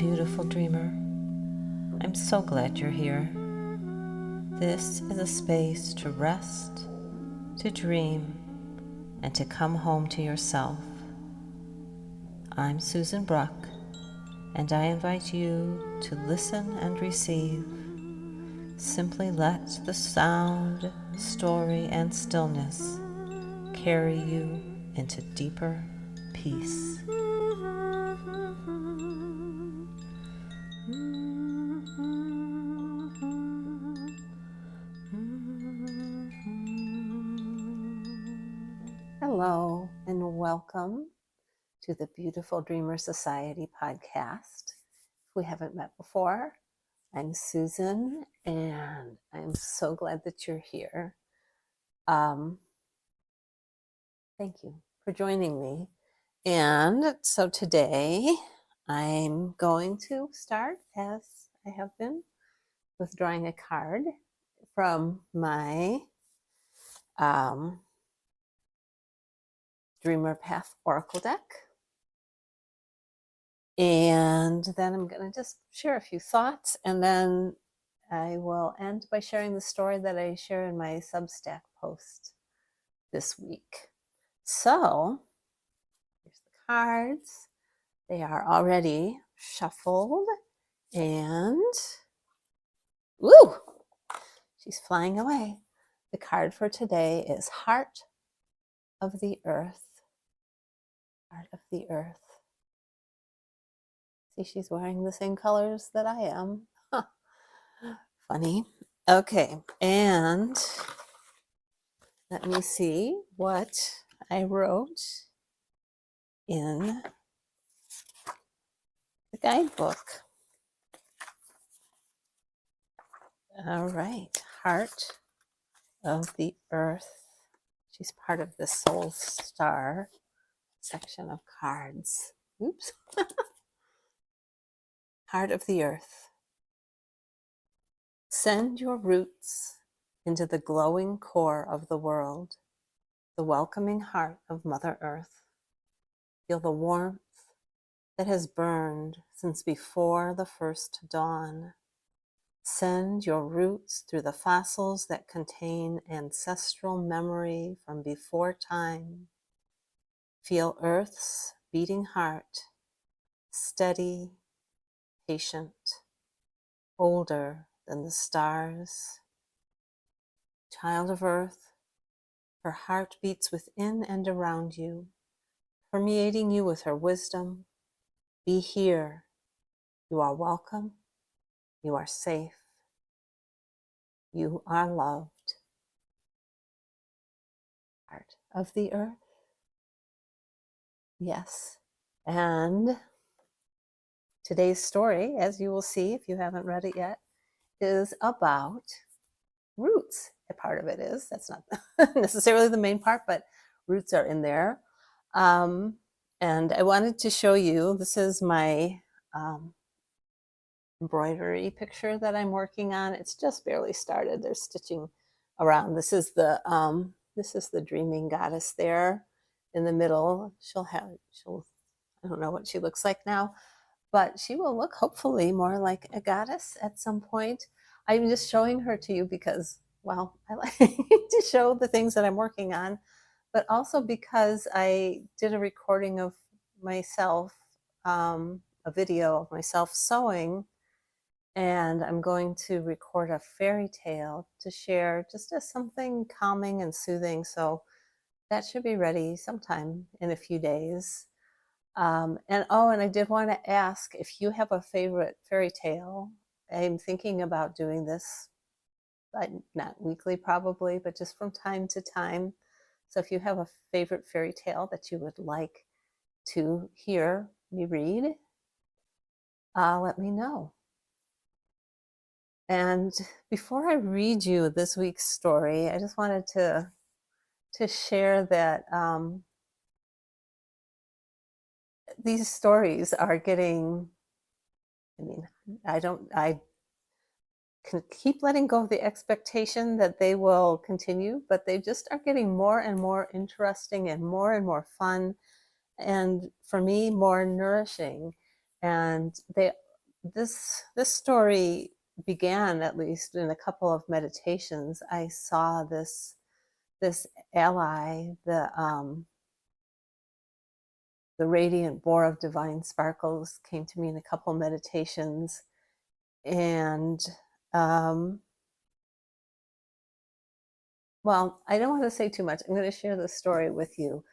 beautiful dreamer. I'm so glad you're here. This is a space to rest, to dream, and to come home to yourself. I'm Susan Bruck, and I invite you to listen and receive. Simply let the sound, story, and stillness carry you into deeper peace. Hello, and welcome to the Beautiful Dreamer Society podcast. If we haven't met before, I'm Susan, and I'm so glad that you're here. Thank you for joining me. And so today I'm going to start, as I have been, with drawing a card from my Dreamer Path Oracle deck. And then I'm going to just share a few thoughts, and then I will end by sharing the story that I share in my Substack post this week. So here's the cards. They are already shuffled, and woo, she's flying away. The card for today is Heart of the Earth. Heart of the Earth. See, she's wearing the same colors that I am. Huh. Funny. Okay, and let me see what I wrote in the guidebook. All right, Heart of the Earth. She's part of the Soul Star section of cards. Oops. Heart of the Earth. Send your roots into the glowing core of the world, the welcoming heart of Mother Earth. Feel the warmth that has burned since before the first dawn. Send your roots through the fossils that contain ancestral memory from before time. Feel Earth's beating heart, steady, patient, older than the stars. Child of Earth, her heart beats within and around you, permeating you with her wisdom. Be here. You are welcome. You are safe. You are loved. Heart of the Earth. Yes. And today's story, as you will see if you haven't read it yet, is about roots. A part of it is. That's not necessarily the main part, but roots are in there. And I wanted to show you, this is my embroidery picture that I'm working on. It's just barely started. There's stitching around. This is the dreaming goddess there in the middle. I don't know what she looks like now, but she will look hopefully more like a goddess at some point. I'm just showing her to you because, well, I like to show the things that I'm working on, but also because I did a recording of myself, a video of myself sewing, and I'm going to record a fairy tale to share just as something calming and soothing. So that should be ready sometime in a few days. And I did want to ask if you have a favorite fairy tale. I'm thinking about doing this, not weekly probably, but just from time to time. So if you have a favorite fairy tale that you would like to hear me read, let me know. And before I read you this week's story, I just wanted to share that these stories are getting, I can keep letting go of the expectation that they will continue, but they just are getting more and more interesting and more fun, and for me, more nourishing. And they this story began, at least in a couple of meditations. I saw this ally, the Radiant Boar of Divine Sparkles, came to me in a couple meditations, and well, I don't want to say too much. I'm going to share the story with you,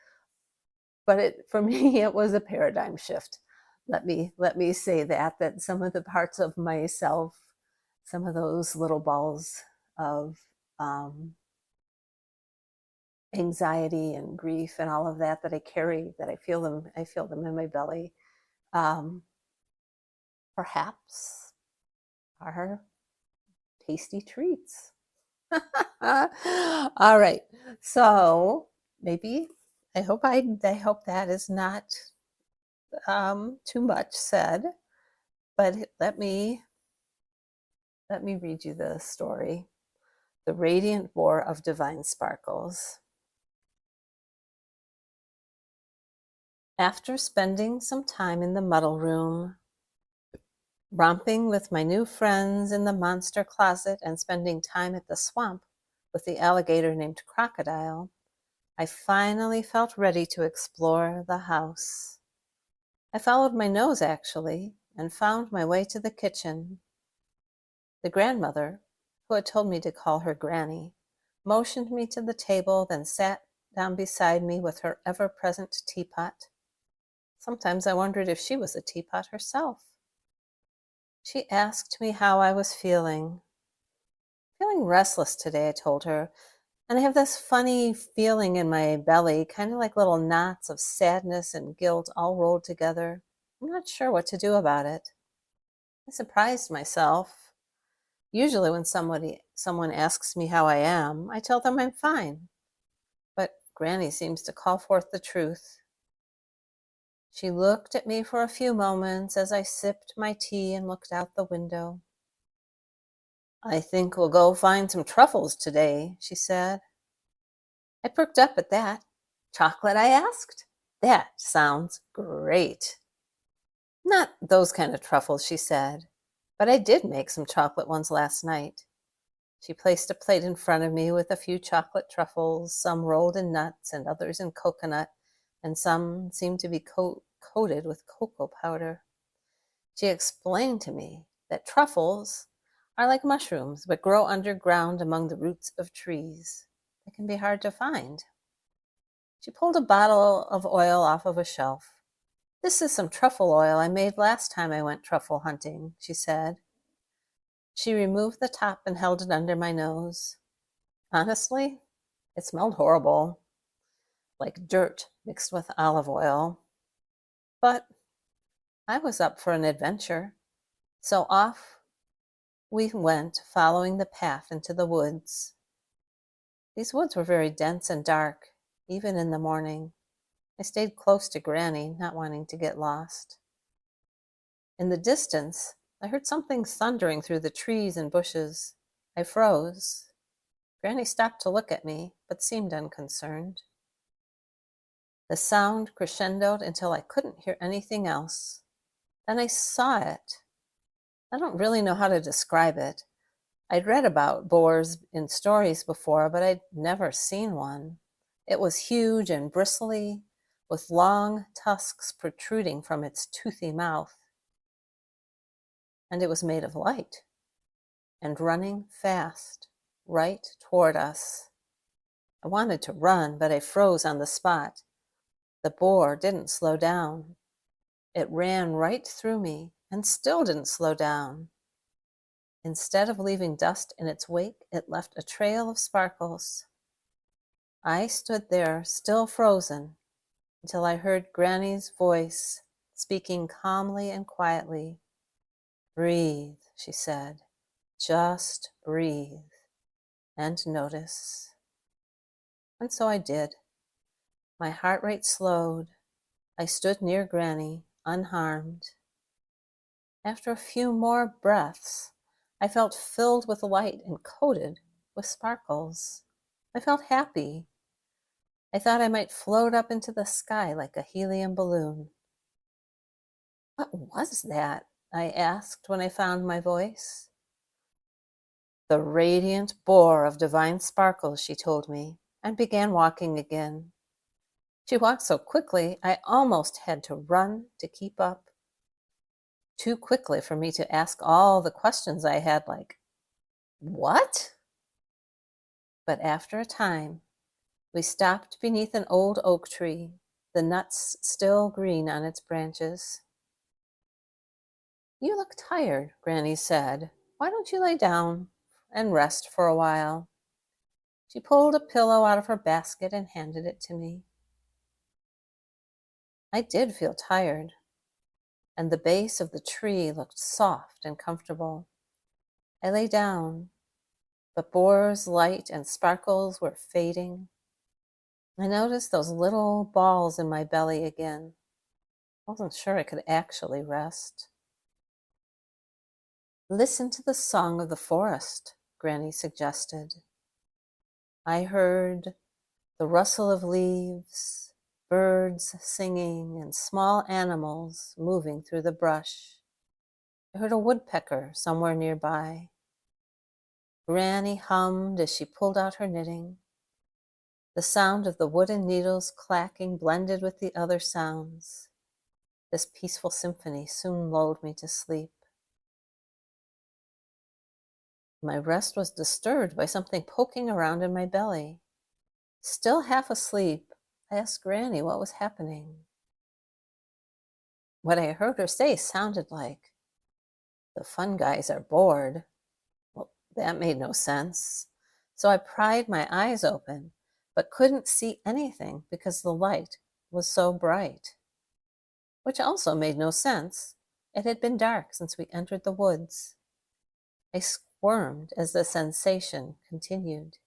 but for me, it was a paradigm shift. Let me say that some of the parts of myself, some of those little balls of um, anxiety and grief and all of that I carry, that I feel them in my belly, um, perhaps are tasty treats. All right, so maybe I hope that is not too much said, but let me read you the story. The Radiant Boar of Divine Sparkles. After spending some time in the muddle room, romping with my new friends in the monster closet, and spending time at the swamp with the alligator named Crocodile, I finally felt ready to explore the house. I followed my nose, actually, and found my way to the kitchen. The grandmother, who had told me to call her Granny, motioned me to the table, then sat down beside me with her ever-present teapot. Sometimes I wondered if she was a teapot herself. She asked me how I was feeling. Feeling restless today, I told her, and I have this funny feeling in my belly, kind of like little knots of sadness and guilt all rolled together. I'm not sure what to do about it. I surprised myself. Usually when someone asks me how I am, I tell them I'm fine. But Granny seems to call forth the truth. She looked at me for a few moments as I sipped my tea and looked out the window. I think we'll go find some truffles today, she said. I perked up at that. Chocolate, I asked? That sounds great. Not those kind of truffles, she said, but I did make some chocolate ones last night. She placed a plate in front of me with a few chocolate truffles, some rolled in nuts and others in coconut, and some seemed to be coated with cocoa powder. She explained to me that truffles are like mushrooms, but grow underground among the roots of trees. They can be hard to find. She pulled a bottle of oil off of a shelf. This is some truffle oil I made last time I went truffle hunting, she said. She removed the top and held it under my nose. Honestly, it smelled horrible, like dirt mixed with olive oil. But I was up for an adventure, so off we went, following the path into the woods. These woods were very dense and dark, even in the morning. I stayed close to Granny, not wanting to get lost. In the distance, I heard something thundering through the trees and bushes. I froze. Granny stopped to look at me, but seemed unconcerned. The sound crescendoed until I couldn't hear anything else. Then I saw it. I don't really know how to describe it. I'd read about boars in stories before, but I'd never seen one. It was huge and bristly, with long tusks protruding from its toothy mouth. And it was made of light and running fast, right toward us. I wanted to run, but I froze on the spot. The boar didn't slow down. It ran right through me and still didn't slow down. Instead of leaving dust in its wake, it left a trail of sparkles. I stood there, still frozen, until I heard Granny's voice speaking calmly and quietly. Breathe, she said. Just breathe and notice. And so I did. My heart rate slowed. I stood near Granny, unharmed. After a few more breaths, I felt filled with light and coated with sparkles. I felt happy. I thought I might float up into the sky like a helium balloon. What was that? I asked when I found my voice. The Radiant Boar of divine sparkles, she told me, and began walking again. She walked so quickly, I almost had to run to keep up. Too quickly for me to ask all the questions I had, like, what? But after a time, we stopped beneath an old oak tree, the nuts still green on its branches. You look tired, Granny said. Why don't you lay down and rest for a while? She pulled a pillow out of her basket and handed it to me. I did feel tired, and the base of the tree looked soft and comfortable. I lay down, but Boar's light and sparkles were fading. I noticed those little balls in my belly again. I wasn't sure I could actually rest. Listen to the song of the forest, Granny suggested. I heard the rustle of leaves, birds singing, and small animals moving through the brush. I heard a woodpecker somewhere nearby. Granny hummed as she pulled out her knitting. The sound of the wooden needles clacking blended with the other sounds. This peaceful symphony soon lulled me to sleep. My rest was disturbed by something poking around in my belly. Still half asleep, I asked Granny what was happening. What I heard her say sounded like, "The fun guys are bored." Well, that made no sense. So I pried my eyes open, but couldn't see anything because the light was so bright. Which also made no sense. It had been dark since we entered the woods. I squirmed as the sensation continued.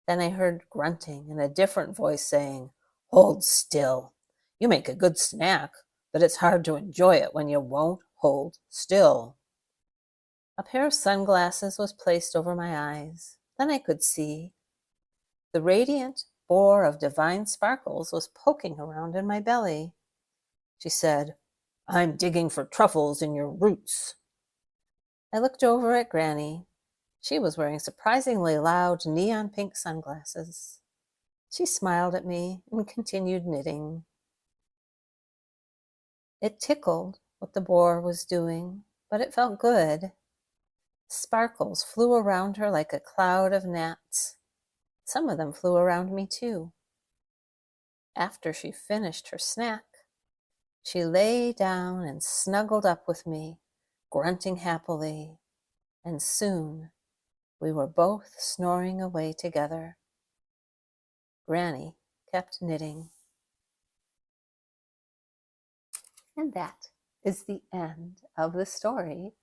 Then I heard grunting and a different voice saying, "Hold still. You make a good snack, but it's hard to enjoy it when you won't hold still." A pair of sunglasses was placed over my eyes. Then I could see. The Radiant Boar of divine sparkles was poking around in my belly. She said, "I'm digging for truffles in your roots." I looked over at Granny. She was wearing surprisingly loud neon pink sunglasses. She smiled at me and continued knitting. It tickled what the boar was doing, but it felt good. Sparkles flew around her like a cloud of gnats. Some of them flew around me too. After she finished her snack, she lay down and snuggled up with me, grunting happily, and soon we were both snoring away together. Granny kept knitting. And that is the end of the story,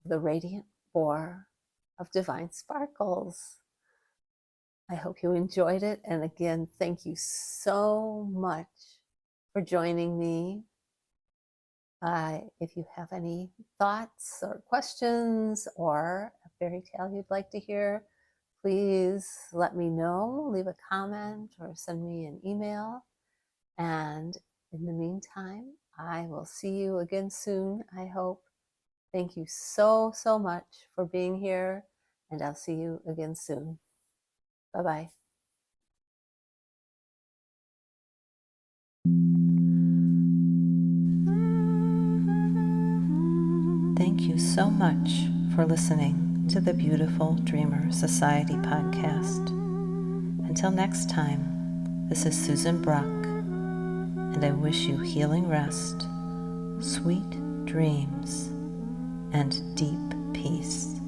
The Radiant Boar of Divine Sparkles. I hope you enjoyed it. And again, thank you so much for joining me. If you have any thoughts or questions or a fairy tale you'd like to hear, please let me know. Leave a comment or send me an email. And in the meantime, I will see you again soon, I hope. Thank you so, so much for being here, and I'll see you again soon. Bye-bye. Thank you so much for listening to the Beautiful Dreamer Society podcast. Until next time, this is Susan Bruck, and I wish you healing rest, sweet dreams, and deep peace.